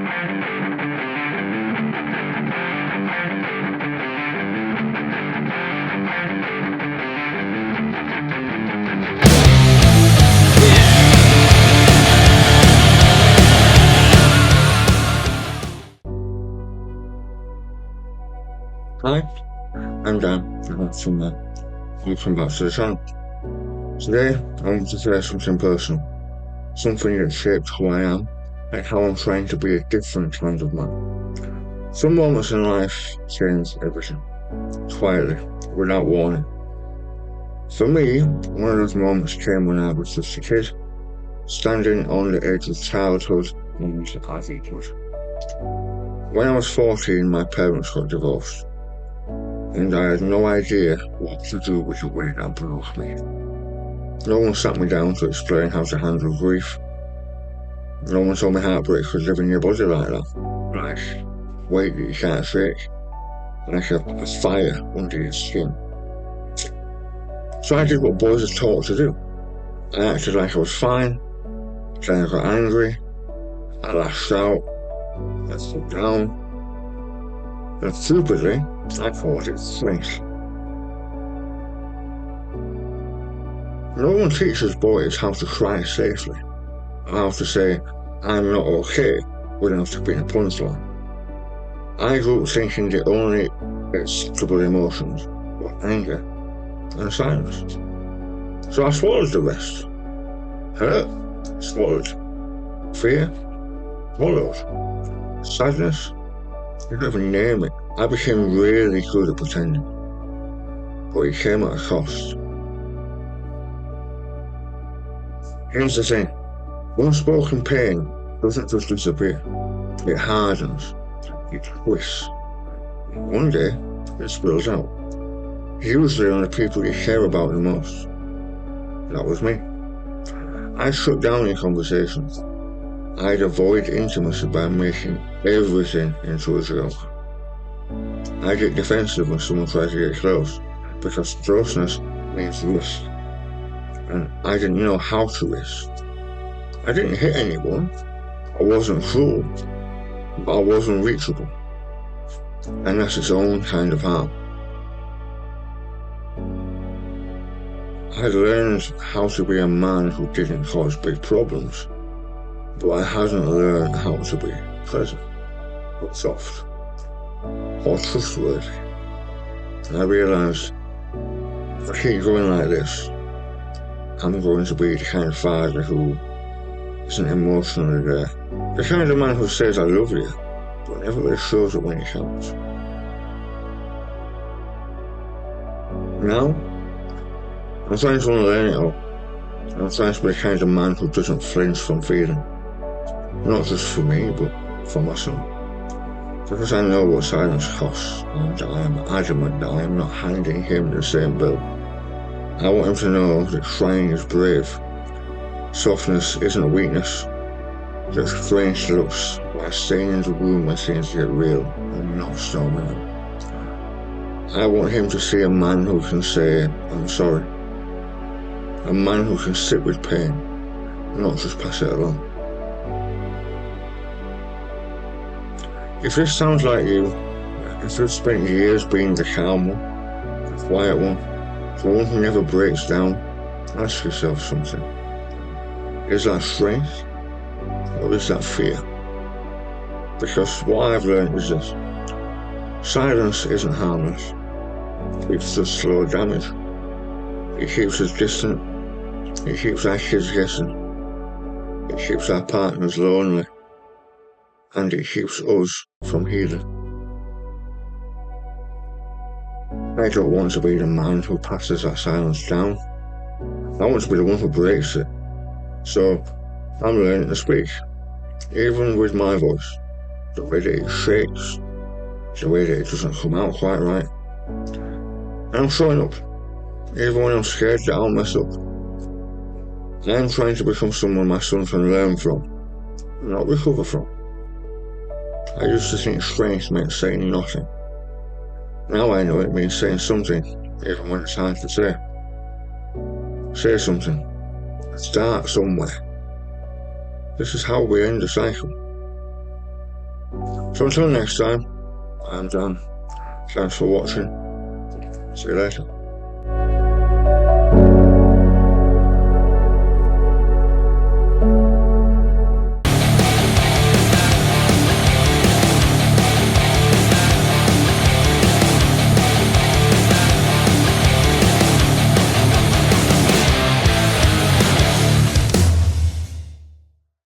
Hi, I'm Dan. I'm from Welcome back to the channel. Today, I want to share something personal, something that shaped who I am and how I'm trying to be a different kind of man. Some moments in life change everything, quietly, without warning. For me, one of those moments came when I was just a kid, standing on the edge of childhood and adulthood. When I was 14, my parents got divorced, and I had no idea what to do with the weight that broke me. No one sat me down to explain how to handle grief. No one told me heartbreak could live in your body like that. Like weight that you can't fake. Like a fire under your skin. So I did what boys are taught to do. I acted like I was fine. Then I got angry. I lashed out. I stood down. And stupidly, I called it strength. No one teaches boys how to cry safely, or how to say, I'm not okay, without being a punchline. I grew up thinking the only acceptable emotions were anger and silence. So I swallowed the rest. Hurt, swallowed. Fear, swallowed. Sadness, you don't even name it. I became really good at pretending. But it came at a cost. Here's the thing, unspoken pain doesn't just disappear. It hardens, it twists. One day, it spills out. Usually on the people you care about the most. That was me. I shut down in conversations. I'd avoid intimacy by making everything into a joke. I get defensive when someone tries to get close, because closeness means risk. And I didn't know how to risk. I didn't hit anyone. I wasn't cruel. But I wasn't reachable. And that's its own kind of harm. I'd learned how to be a man who didn't cause big problems, but I hadn't learned how to be present, or soft, or trustworthy. And I realised, if I keep going like this, I'm going to be the kind of father who isn't emotionally there. The kind of man who says I love you, but never really shows it when it counts. Now, I'm trying to unlearn it all. I'm trying to be the kind of man who doesn't flinch from feeling. Not just for me, but for my son. Because I know what silence costs, and I am adamant that I am not handing him the same bill. I want him to know that crying is brave. Softness isn't a weakness. That strange looks like staying in the room when things get real and not storming out. I want him to see a man who can say, I'm sorry. A man who can sit with pain, not just pass it along. If this sounds like you, if you've spent years being the calm one, the quiet one, the one who never breaks down, ask yourself something. Is that strength, or is that fear? Because what I've learned is this. Silence isn't harmless. It's just slow damage. It keeps us distant. It keeps our kids guessing. It keeps our partners lonely. And it keeps us from healing. I don't want to be the man who passes that silence down. I want to be the one who breaks it. So, I'm learning to speak, even with my voice, the way that it shakes, the way that it doesn't come out quite right. And I'm showing up, even when I'm scared that I'll mess up. I'm trying to become someone my son can learn from, not recover from. I used to think strength meant saying nothing. Now I know it means saying something, even when it's hard to say. Say something. Start somewhere. This is how we end the cycle. So until next time, and thanks for watching. See you later.